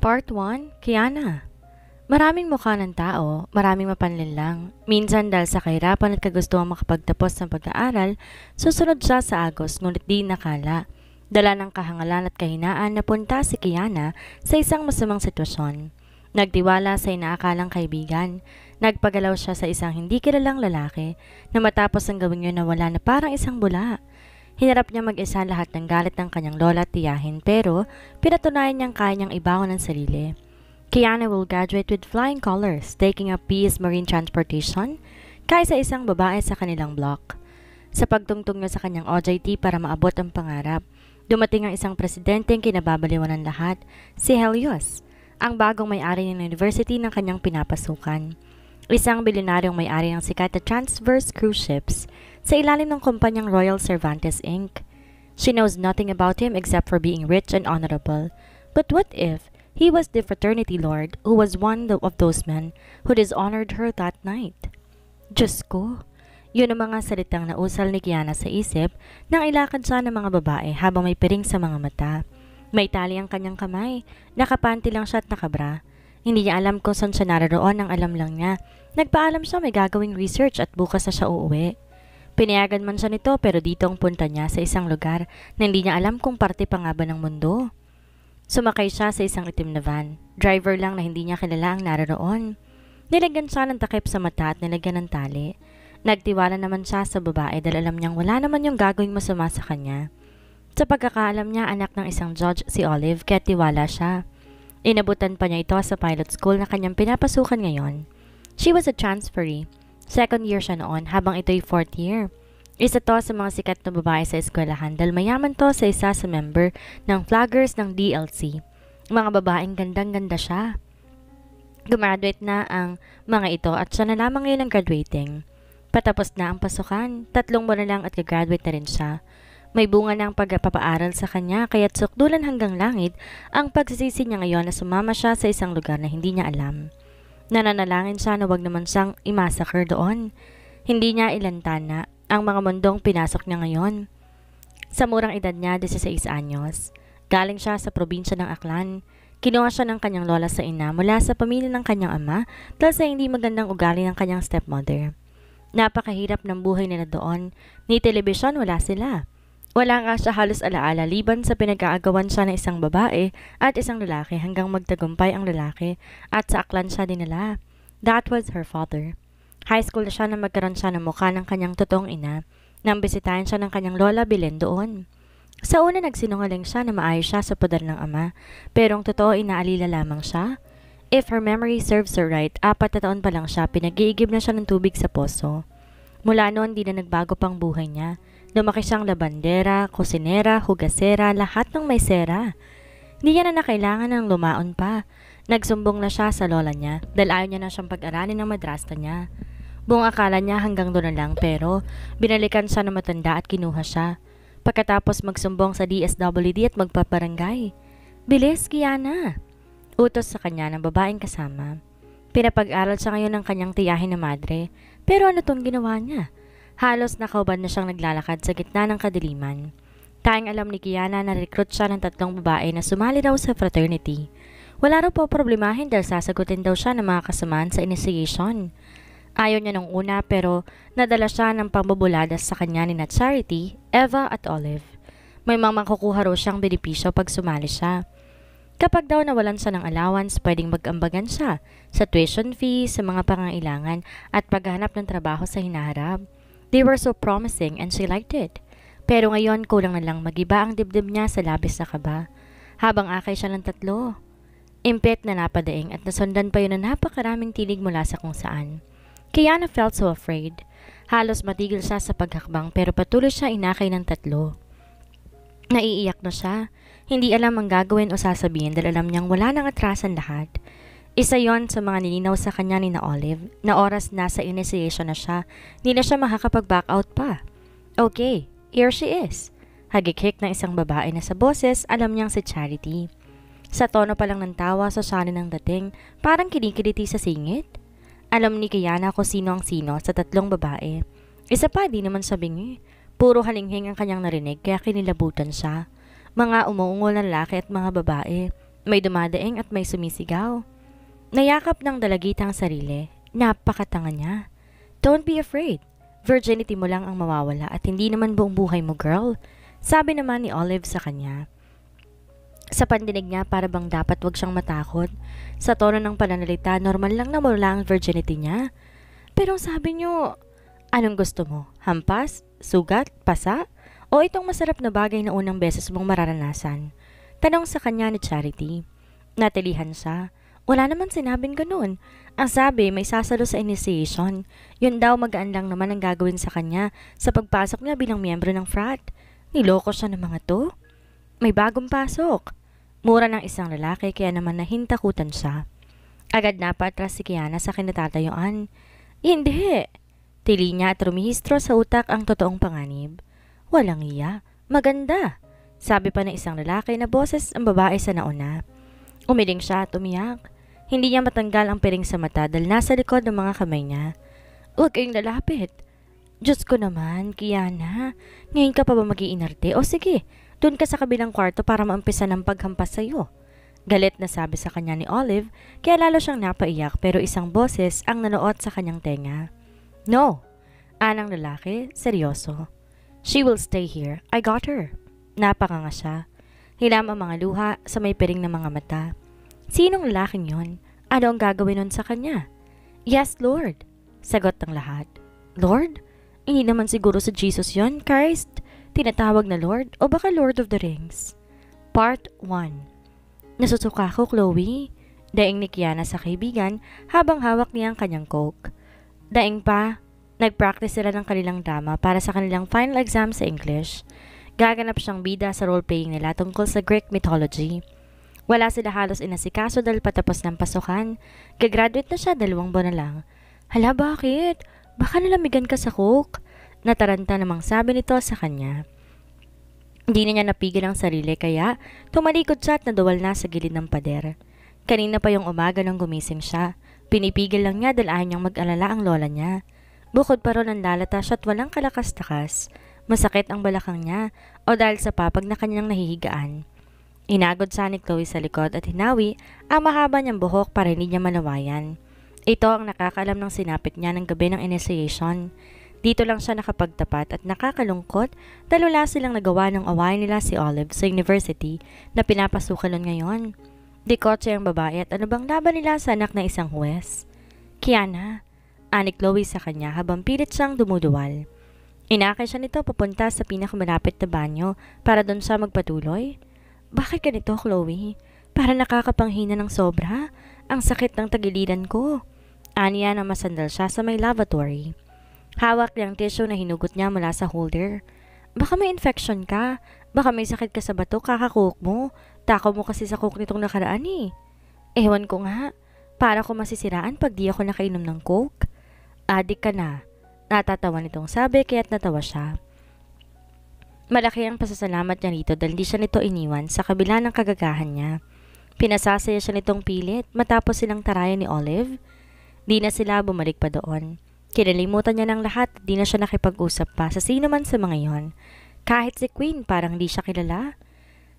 Part 1, Kiana. Maraming mukha ng tao, maraming mapanlinlang. Minsan dahil sa kahirapan at kagustuhan makapagtapos ng pag-aaral, susunod siya sa agos ngunit di nakala. Dala ng kahangalan at kahinaan napunta si Kiana sa isang masamang sitwasyon. Nagtiwala sa inaakalang kaibigan. Nagpagalaw siya sa isang hindi kilalang lalaki na matapos ang gawin yun nawala na parang isang bula. Hinarap niya mag-isa lahat ng galit ng kanyang lola at tiyahin pero pinatunayan niyang kaya niyang ibangon ang sarili. Kiana will graduate with flying colors, taking up BS Marine Transportation kaysa isang babae sa kanilang block. Sa pagtungtong niya sa kanyang OJT para maabot ang pangarap, dumating ang isang presidenteng kinababaliwan ng lahat, si Helios, ang bagong may-ari ng university ng kanyang pinapasukan. Isang bilyonaryong may-ari ng sikat na Transverse Cruise Ships sa ilalim ng kumpanyang Royal Cervantes Inc. She knows nothing about him except for being rich and honorable. But what if he was the fraternity lord who was one of those men who dishonored her that night? Diyos ko! Yun ang mga salitang nausal ni Kiana sa isip nang ilakad siya ng mga babae habang may piring sa mga mata. May tali ang kanyang kamay, nakapanty lang siya at nakabra. Hindi niya alam kung saan siya naroon, ang alam lang niya. Nagpaalam siya may gagawing research at bukas na siya uuwi. Pinayagan man siya nito pero dito ang punta niya sa isang lugar na hindi niya alam kung parte pa nga ba ng mundo. Sumakay siya sa isang itim na van. Driver lang na hindi niya kilala ang naroon. Nilagyan siya ng takip sa mata at nilagyan ng tali. Nagtiwala naman siya sa babae dahil alam niyang wala naman yung gagawing masama sa kanya. Sa pagkakaalam niya, anak ng isang judge si Olive, kaya tiwala siya. Inabutan pa niya ito sa pilot school na kanyang pinapasukan ngayon. She was a transferee. Second year siya noon habang ito'y fourth year. Isa to sa mga sikat na babae sa eskwelahan dahil mayaman to sa isa sa member ng flaggers ng DLC. Mga babaeng gandang-ganda siya. Gumraduate na ang mga ito at siya na lamang ngayon ang graduating. Patapos na ang pasukan, 3 buwan na lang at gagraduate na rin siya. May bunga ng pagpapaaral sa kanya kaya't sukdulan hanggang langit ang pagsisisi niya ngayon na sumama siya sa isang lugar na hindi niya alam. Nananalangin siya na wag naman siyang imassacre doon. Hindi niya ilantana ang mga mundong pinasok niya ngayon. Sa murang edad niya, 16 anyos. Galing siya sa probinsya ng Aklan. Kinuha siya ng kanyang lola sa ina mula sa pamilya ng kanyang ama dahil sa hindi magandang ugali ng kanyang stepmother. Napakahirap ng buhay nila doon. Ni telebisyon wala sila. Wala nga siya halos alaala liban sa pinag-aagawan siya ng isang babae at isang lalaki hanggang magtagumpay ang lalaki at sa Aklan siya dinala. That was her father. High school na siya na magkaroon siya ng mukha ng kanyang totoong ina nang bisitahin siya ng kanyang lola Belen doon. Sa una nagsinungaling siya na maayos siya sa poder ng ama pero ang totoo inaalila lamang siya. If her memory serves her right, 4 na taon pa lang siya pinag-iigib na siya ng tubig sa poso. Mula noon di na nagbago pang buhay niya. Lumaki siyang labandera, kusinera, hugasera, lahat ng may sera. Hindi niya na kailangan ng lumaon pa. Nagsumbong na siya sa lola niya dahil ayaw niya na siyang pag-aralin ng madrasta niya. Buong akala niya hanggang doon na lang pero binalikan siya ng matanda at kinuha siya. Pagkatapos magsumbong sa DSWD at magpaparangay. Bilis, Kiana! Utos sa kanya ng babaeng kasama. Pinapag-aral siya ngayon ng kanyang tiyahin na madre pero ano tong ginawa niya? Halos nakaubad na siyang naglalakad sa gitna ng kadiliman. Tanging alam ni Kiana na recruit siya ng 3 babae na sumali raw sa fraternity. Wala raw po problemahin dahil sasagutin daw siya ng mga kasamaan sa initiation. Ayaw niya nung una pero nadala siya ng pambubuladas sa kanya ni Charity, Eva at Olive. May mga makukuha raw siyang benepisyo pag sumali siya. Kapag daw nawalan siya ng allowance, pwedeng mag-ambagan siya sa tuition fee, sa mga pangangailangan at paghahanap ng trabaho sa hinaharap. They were so promising and she liked it. Pero ngayon kulang na lang magiba ang dibdib niya sa labis na kaba. Habang akay siya ng 3. Impet na napadaing at nasundan pa yun ng napakaraming tinig mula sa kung saan. Kiana felt so afraid. Halos matigil siya sa paghakbang pero patuloy siya inakay ng 3. Naiiyak na siya. Hindi alam ang gagawin o sasabihin dahil alam niyang wala nang atrasan lahat. Isa yon sa mga nilinaw sa kanya ni na Olive na oras nasa initiation na siya, hindi na siya makakapag-back out pa. Okay, here she is. Hagikik ng isang babae na sa boses alam niyang si Charity. Sa tono pa lang ng tawa sa sanin ng dating, parang kinikiliti sa singit. Alam ni Kiana kung sino ang sino sa 3 babae. Isa pa di naman sabingi. Puro halinghing ang kanyang narinig kaya kinilabutan siya. Mga umuungol na lalaki at mga babae. May dumadaing at may sumisigaw. Nayakap ng dalagitang sarili. Napakatanga niya. Don't be afraid. Virginity mo lang ang mawawala at hindi naman buong buhay mo, girl. Sabi naman ni Olive sa kanya. Sa pandinig niya para bang dapat wag siyang matakot. Sa tono ng pananalita, normal lang na mawala ang virginity niya. Pero sabi niyo, anong gusto mo? Hampas? Sugat? Pasa? O itong masarap na bagay na unang beses mong mararanasan? Tanong sa kanya ni Charity. Natilihan siya. Wala naman sinabing ganun. Ang sabi, may sasalo sa initiation. Yun daw magaan lang naman ang gagawin sa kanya sa pagpasok niya bilang miyembro ng frat. Niloko siya ng mga to. May bagong pasok. Mura ng isang lalaki kaya naman nahintakutan siya. Agad na patras si Kiana sa kinatatayuan. Hindi. Tili niya at rumihistro sa utak ang totoong panganib. Walang iya. Maganda. Sabi pa ng isang lalaki na boses ang babae sa nauna. Umiling siya at umiyak. Hindi niya matanggal ang piring sa mata dahil nasa likod ng mga kamay niya. Huwag kayong lalapit. Diyos ko naman, Kiana. Ngayon ka pa ba mag-iinarte? O sige, doon ka sa kabilang kwarto para maumpisa ng paghampas sa'yo. Galit na sabi sa kanya ni Olive, kaya lalo siyang napaiyak pero isang boses ang nanuot sa kanyang tenga. No. Anang lalaki, seryoso. She will stay here. I got her. Napakanga siya. Hilam ang mga luha sa may piring ng mga mata. Sinong lalaking yon? Ano ang gagawin nun sa kanya? Yes, Lord. Sagot ng lahat. Lord? Hindi naman siguro sa Jesus yon, Christ? Tinatawag na Lord o baka Lord of the Rings? Part 1. Nasusuka ko, Chloe. Daing ni Kiana sa kaibigan habang hawak niya ang kanyang coke. Daing pa, nag-practice sila ng kanilang drama para sa kanilang final exam sa English. Gaganap siyang bida sa role-playing nila tungkol sa Greek mythology. Wala sila halos inasikaso dahil patapos ng pasukan. Gagraduate na siya 2 buwan na lang. Hala, bakit? Baka nalamigan ka sa coke? Nataranta namang sabi nito sa kanya. Hindi na niya napigil ang sarili kaya tumalikod siya at naduwal na sa gilid ng pader. Kanina pa yung umaga nang gumising siya. Pinipigil lang niya dahil ayaw niyang mag-alala ang lola niya. Bukod pa ron ang lalata siya at walang kalakas-takas. Masakit ang balakang niya o dahil sa papag na kanyang nahihigaan. Inagod siya ni Chloe sa likod at hinawi ang mahaba niyang buhok para hindi niya malawayan. Ito ang nakakaalam ng sinapit niya ng gabi ng initiation. Dito lang siya nakapagtapat at nakakalungkot dahil wala silang nagawa ng awayan nila si Olive sa university na pinapasukan nun ngayon. Di kotse ang babae at ano bang laban nila sa anak na isang huwes? Kiana, ani Chloe sa kanya habang pilit siyang dumuduwal. Inakay siya nito papunta sa pinakamalapit na banyo para doon siya magpatuloy. Bakit ganito, Chloe? Para nakakapanghina ng sobra. Ang sakit ng tagiliran ko. Aniya na masandal siya sa may lavatory. Hawak niyang tissue na hinugot niya mula sa holder. Baka may infection ka. Baka may sakit ka sa bato kakakook mo. Takaw mo kasi sa coke nitong nakaraan eh. Ewan ko nga. Para ko masisiraan pag di ako nakainom ng coke. Adik ka na. Natatawa nitong sabi kaya't natawa siya. Malaki ang pasasalamat niya rito dahil di siya nito iniwan sa kabila ng kagagahan niya. Pinasasaya siya nitong pilit matapos silang tarayan ni Olive. Di na sila bumalik pa doon. Kinalimutan niya ng lahat at di na siya nakipag-usap pa sa sino man sa mga yon. Kahit si Queen parang di siya kilala.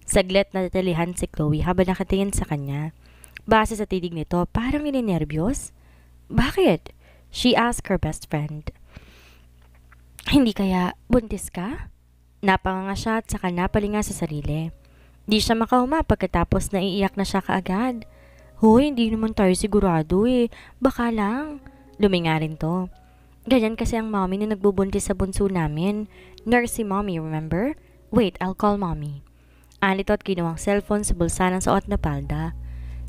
Saglit na natalihan si Chloe habang nakatingin sa kanya. Base sa tidig nito parang nininervyos. Bakit? She asked her best friend. Hindi kaya buntis ka? Napanganga siya at saka napalinga sa sarili. Di siya makauma pagkatapos naiiyak na siya kaagad. Hoy, hindi naman tayo sigurado eh. Baka lang. Luminga rin to. Ganyan kasi ang mommy na nagbubuntis sa bunso namin. Nurse si mommy, remember? Wait, I'll call mommy. Anito at kinuwang cellphone sa bulsa ng suot na palda.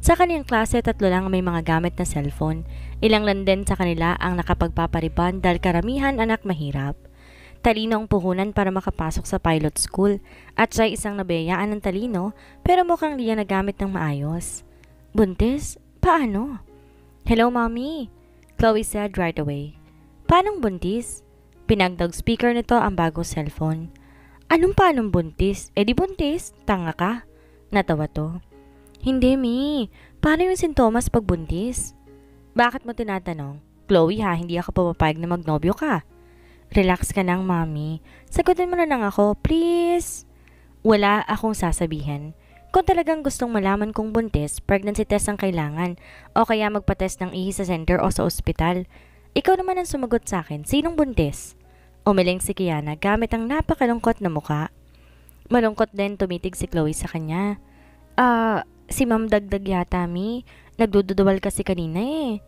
Sa kaniyang klase, 3 lang may mga gamit na cellphone. Ilang lang din sa kanila ang nakapagpapariban dahil karamihan anak mahirap. Talino ang puhunan para makapasok sa pilot school at siya'y isang nabiyayaan ng talino pero mukhang di niya nagamit ng maayos. Buntis? Paano? Hello, Mommy, Chloe said right away. Paanong buntis? Pinagdag speaker nito ang bagong cellphone. Anong paanong buntis? Eh di buntis? Tanga ka? Natawa to. Hindi, Mi. Paano yung sintomas pag buntis? Bakit mo tinatanong? Chloe ha, hindi ako pumapayag na magnobyo ka. Relax ka lang, Mommy. Sagutin mo na lang ako, please. Wala akong sasabihin. Kung talagang gustong malaman kung buntis, pregnancy test ang kailangan o kaya magpa-test ng ihi sa center o sa ospital. Ikaw naman ang sumagot sa akin, sinong buntis? Umiling si Kiana gamit ang napakalungkot na muka. Malungkot din tumitig si Chloe sa kanya. Si Ma'am Dagdag yata, Mi. Nagdududuwal kasi kanina eh.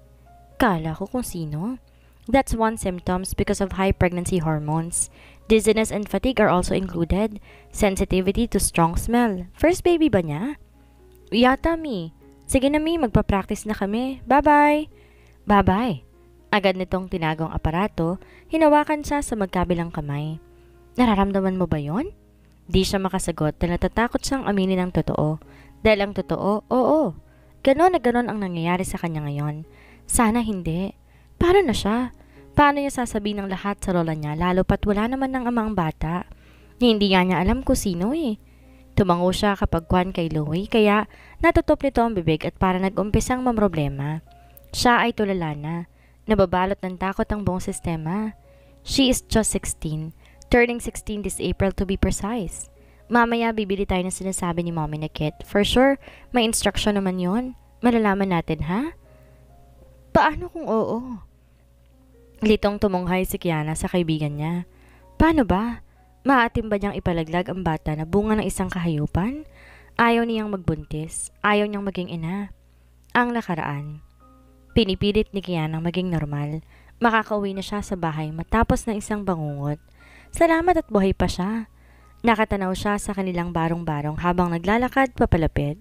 Kala ko kung sino. That's one symptoms because of high pregnancy hormones. Dizziness and fatigue are also included. Sensitivity to strong smell. First baby ba niya? Yata, Mi. Sige na, Mi. Magpa-practice na kami. Bye-bye. Bye-bye. Agad nitong tinagong aparato, hinawakan siya sa magkabilang kamay. Nararamdaman mo ba yon? Di siya makasagot dahil natatakot siyang aminin ang totoo. Dahil ang totoo, oo. Ganon na ganon ang nangyayari sa kanya ngayon. Sana hindi. Paano na siya? Paano niya sasabihin ng lahat sa lola niya lalo pat wala naman ng amang bata? Hindi nga niya alam kung sino eh. Tumango siya kapag kwan kay Louie kaya natutop nito ang bibig at para nag-umpisang mamroblema. Siya ay tulala na. Nababalot ng takot ang buong sistema. She is just 16. Turning 16 this April to be precise. Mamaya bibili tayo ng sinasabi ni Mommy na kit. For sure, may instruction naman yon. Malalaman natin ha? Paano kung oo? Litong tumunghay si Kiana sa kaibigan niya. Paano ba? Maatim ba niyang ipalaglag ang bata na bunga ng isang kahayupan? Ayaw niyang magbuntis. Ayaw niyang maging ina. Ang nakaraan. Pinipilit ni Kiana maging normal. Makakauwi na siya sa bahay matapos ng isang bangungot. Salamat at buhay pa siya. Nakatanaw siya sa kanilang barong-barong habang naglalakad papalapit.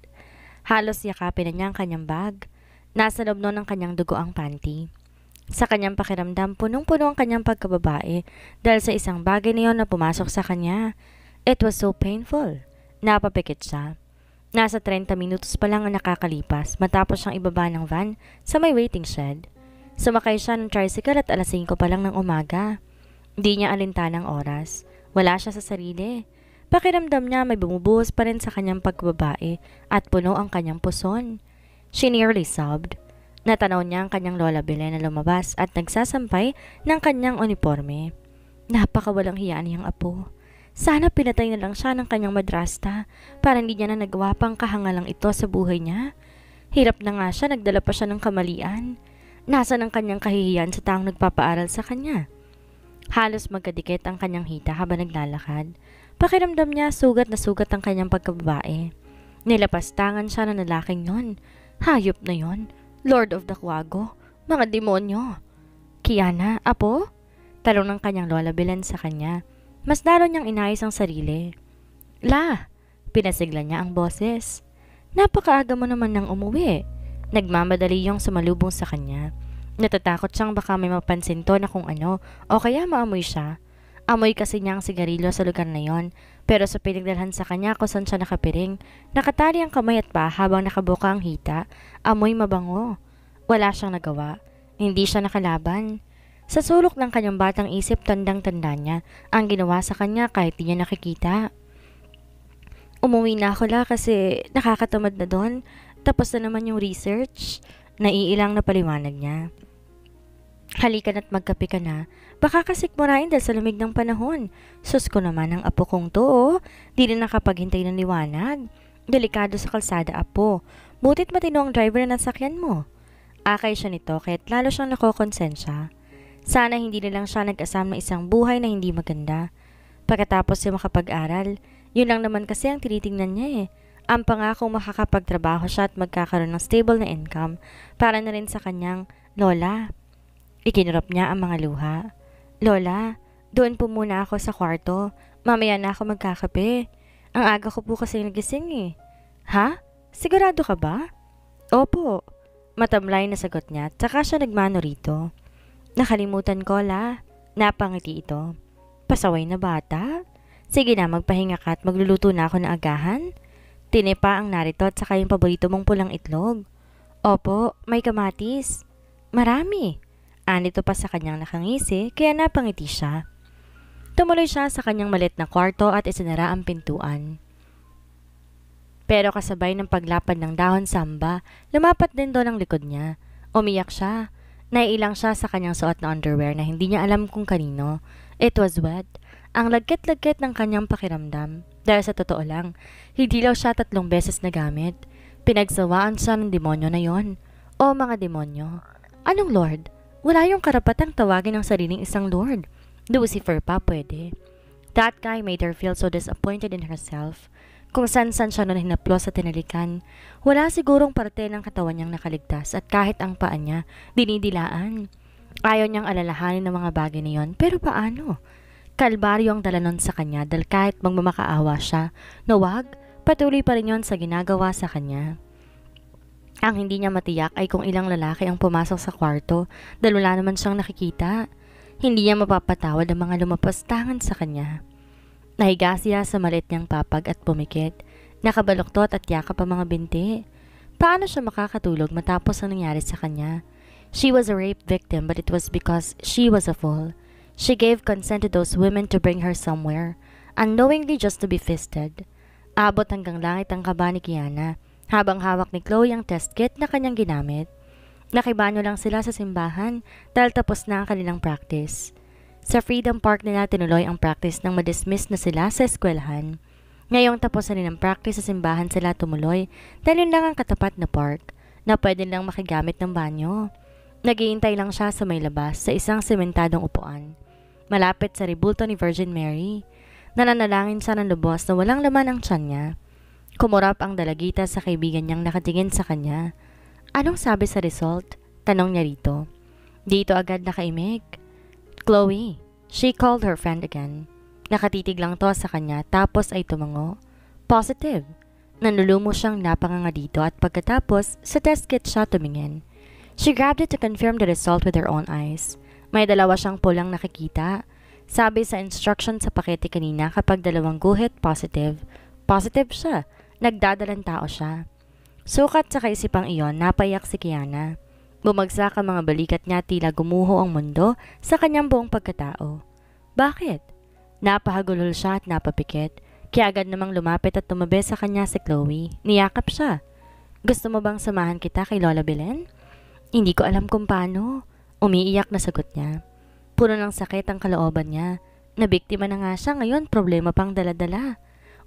Halos yakapin na niya ang kanyang bag. Nasa loob nun ang kanyang dugo ang panty. Sa kanyang pakiramdam, punong-puno ang kanyang pagkababae dahil sa isang bagay na yon na pumasok sa kanya. It was so painful. Napapikit siya. Nasa 30 minutos pa lang ang nakakalipas matapos siyang ibaba ng van sa may waiting shed. Sumakay siya ng tricycle at alas 5 pa lang ng umaga. Di niya alintanang oras. Wala siya sa sarili. Pakiramdam niya may bumubuhos pa rin sa kanyang pagbabae at puno ang kanyang puson. She nearly sobbed. Natanaw niya ang kanyang lola Belen na lumabas at nagsasampay ng kanyang uniforme. Napakawalang hiyaan niyang apo. Sana pinatay na lang siya ng kanyang madrasta para hindi niya na nagawa pang kahangalang ito sa buhay niya. Hirap na nga siya, nagdala pa siya ng kamalian. Nasaan ang kanyang kahihiyan sa taong nagpapaaral sa kanya? Halos magkadikit ang kanyang hita habang naglalakad. Pakiramdam niya sugat na sugat ang kanyang pagkababae. Nilapastangan siya ng lalaking yon. Hayop na yon. Lord of the Quago. Mga demonyo. Kiana, apo? Talong ng kanyang lola Belen sa kanya. Mas lalo niyang inayos ang sarili. La, pinasigla niya ang boses. Napakaaga mo naman nang umuwi. Nagmamadali yung sumalubong sa kanya. Natatakot siyang baka may mapansin to na kung ano o kaya maamoy siya. Amoy kasi niya ang sigarilyo sa lugar na yon, pero sa pinagdalhan sa kanya kung saan siya nakapiring, nakatali ang kamay at paa habang nakabuka ang hita, amoy mabango. Wala siyang nagawa. Hindi siya nakalaban. Sa sulok ng kanyang batang isip, tandang-tanda niya ang ginawa sa kanya kahit di niya nakikita. Umuwi na ako la kasi nakakatamad na doon. Tapos na naman yung research. Naiilang na paliwanag niya. Halika na't magkape ka na. Baka kasikmurain dahil sa lamig ng panahon. Sus ko naman ang apo kong to, oh. Di na nakapaghintay ng liwanag. Delikado sa kalsada, apo. Butit matino ang driver na nasakyan mo. Akay siya nito kaya't lalo siyang nakokonsensya. Sana hindi na lang siya nag-asam ng isang buhay na hindi maganda. Pagkatapos siya makapag-aral, yun lang naman kasi ang tinitingnan niya eh. Ang pangakong makakapagtrabaho siya at magkakaroon ng stable na income para na rin sa kanyang lola. Ikinurap niya ang mga luha. Lola, doon po muna ako sa kwarto. Mamaya na ako magkakape. Ang aga ko po kasi nagising eh. Ha? Sigurado ka ba? Opo. Matamlay na sagot niya at saka siya nagmano rito. Nakalimutan ko la. Napangiti ito. Pasaway na bata? Sige na, magpahinga ka at magluluto na ako ng agahan. Tinipa ang narito at saka yung paborito mong pulang itlog. Opo, may kamatis. Marami. Anito pa sa kanyang nakangisi kaya napangiti siya. Tumuloy siya sa kanyang malit na kwarto at isinara ang pintuan. Pero kasabay ng paglapad ng dahon samba, lumapat din doon ang likod niya. Umiyak siya. Naiilang siya sa kanyang suot na underwear na hindi niya alam kung kanino. It was wet. Ang lagkit-lagkit ng kanyang pakiramdam. Dahil sa totoo lang, hindi lang siya 3 beses nagamit. Pinagsawaan siya ng demonyo na yon. O mga demonyo. Anong Lord? Wala yung karapatang tawagin ang sariling isang Lord. Lucifer pa pwede. That guy made her feel so disappointed in herself. Kung san-san siya nun hinaplos sa tinalikan, wala sigurong parte ng katawan niyang nakaligtas at kahit ang paa niya, dinidilaan. Ayaw niyang alalahanin ng mga bagay na yon, pero paano? Kalbaryo ang dala nun sa kanya dahil kahit magmamakaawa siya, na wag, patuloy pa rin yon sa ginagawa sa kanya. Ang hindi niya matiyak ay kung ilang lalaki ang pumasok sa kwarto dahil wala naman siyang nakikita. Hindi niya mapapatawad ang mga lumapastangan sa kanya. Nahiga siya sa maliit niyang papag at pumikit. Nakabaluktot at yakap ang mga binti. Paano siya makakatulog matapos ang nangyari sa kanya? She was a rape victim but it was because she was a fool. She gave consent to those women to bring her somewhere, unknowingly just to be fisted. Abot hanggang langit ang kaba ni Kiana habang hawak ni Chloe ang test kit na kanyang ginamit. Nakibanyo lang sila sa simbahan dahil tapos na ang kanilang practice. Sa Freedom Park nila tinuloy ang practice nang madismiss na sila sa eskwelahan. Ngayong tapos na rin ang practice sa simbahan sila tumuloy dahil yun lang ang katapat na park na pwede lang makigamit ng banyo. Naghihintay lang siya sa may labas sa isang sementadong upuan. Malapit sa rebulto ni Virgin Mary. Nananalangin siya ng lubos na walang laman ang tiyan niya. Kumurap ang dalagita sa kaibigan niyang nakatingin sa kanya. Anong sabi sa result? Tanong niya rito. Dito agad nakaimik. Chloe, she called her friend again. Nakatitig lang to sa kanya tapos ay tumango. Positive. Nanulumo siyang napanganga dito at pagkatapos sa test kit siya tumingin. She grabbed it to confirm the result with her own eyes. May dalawa siyang pulang nakikita. Sabi sa instruction sa pakete kanina kapag 2 guhit positive. Positive siya. Nagdadalang tao siya. Sukat sa kaisipang iyon, napayak si Kiana. Bumagsak ang mga balikat niya tila gumuho ang mundo sa kanyang buong pagkatao. Bakit? Napahagulol siya at napapikit. Kaya agad namang lumapit at tumabi sa kanya si Chloe. Niyakap siya. Gusto mo bang samahan kita kay Lola Belen? Hindi ko alam kung paano. Umiiyak na sagot niya. Puno ng sakit ang kalooban niya. Nabiktima na nga siya ngayon, problema pang dala-dala.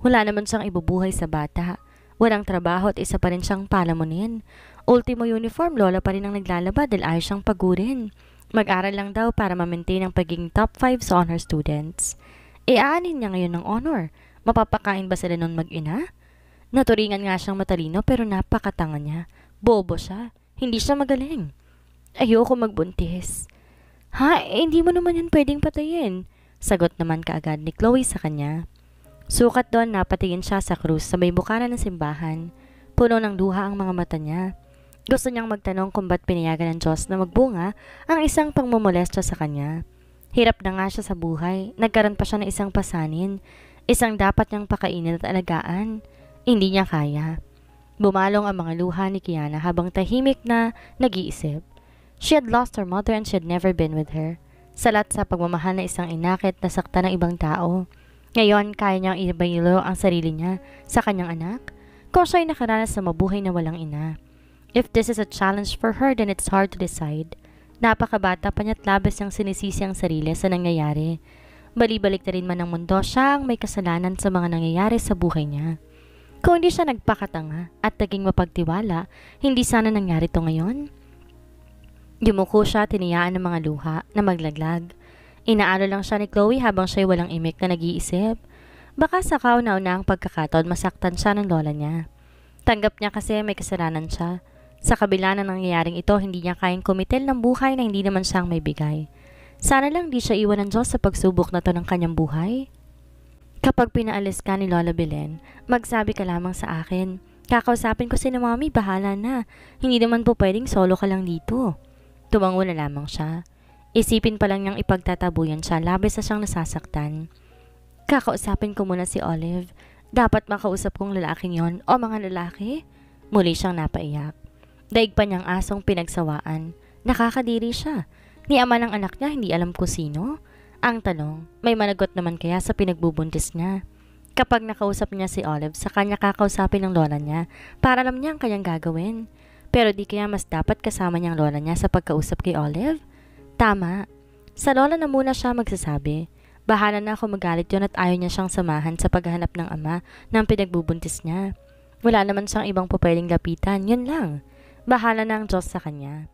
Wala naman siyang ibubuhay sa bata. Walang trabaho at isa pa rin siyang palamunin. Ultimo uniform, lola pa rin ang naglalaba dahil ayaw siyang pagurin. Mag-aral lang daw para ma-maintain ang pagiging top 5 sa honor students. Aanin niya ngayon ng honor. Mapapakain ba sila nun mag-ina? Naturingan nga siyang matalino pero napakatanga niya. Bobo siya. Hindi siya magaling. Ayoko magbuntis. Ha? Hindi mo naman yan pwedeng patayin. Sagot naman kaagad ni Chloe sa kanya. Sukat doon napatingin siya sa krus sa may bukana ng simbahan. Puno ng luha ang mga mata niya. Gusto niyang magtanong kung ba't pinayagan ng Diyos na magbunga ang isang pangmumolestya sa kanya. Hirap na nga siya sa buhay. Nagkaroon pa siya ng isang pasanin. Isang dapat niyang pakainin at alagaan. Hindi niya kaya. Bumalong ang mga luha ni Kiana habang tahimik na nag-iisip. She had lost her mother and she had never been with her. Salat sa pagmamahal na isang inakit na sakta ng ibang tao. Ngayon, kaya niyang ibaylo ang sarili niya sa kanyang anak kung siya'y nakaranas sa mabuhay na walang ina. If this is a challenge for her, then it's hard to decide. Napakabata pa niya't labis niyang sinisisi ang sarili sa nangyayari. Balibalik na rin man ng mundo, siya ang may kasalanan sa mga nangyayari sa buhay niya. Kung hindi siya nagpakatanga at naging mapagtiwala, hindi sana nangyari to ngayon. Yumuko siya, tiniyaan ng mga luha na maglaglag. Inaano lang siya ni Chloe habang siya'y walang imik na nag-iisip. Baka sa kauna-una ang pagkakataon masaktan siya ng lola niya. Tanggap niya kasi may kasalanan siya. Sa kabila ng nangyayaring ito, hindi niya kayang kumitil ng buhay na hindi naman siyang may bigay. Sana lang di siya iwan ng Diyos sa pagsubok na to ng kanyang buhay. Kapag pinaalis ka ni Lola Belen, magsabi ka lamang sa akin. Kakausapin ko si na Mami, bahala na. Hindi naman po pwedeng solo ka lang dito. Tumango na lamang siya. Isipin pa lang niyang ipagtatabuyan siya, labis na siyang nasasaktan. Kakausapin ko muna si Olive. Dapat makausap kong lalaking yon o mga lalaki. Muli siyang napaiyak. Daig pa niyang asong pinagsawaan. Nakakadiri siya. Ni ama ng anak niya, hindi alam kung sino. Ang tanong, may managot naman kaya sa pinagbubuntis niya? Kapag nakausap niya si Olive, sa kanya kakausapin ng lola niya para alam niya ang kanyang gagawin. Pero di kaya mas dapat kasama niyang lola niya sa pagkausap kay Olive? Tama. Sa lola na muna siya magsasabi. Bahala na ako magalit yun at ayaw niya siyang samahan sa paghahanap ng ama ng pinagbubuntis niya. Wala naman siyang ibang pwedeng lapitan, yun lang. Bahala na ang Diyos sa kanya.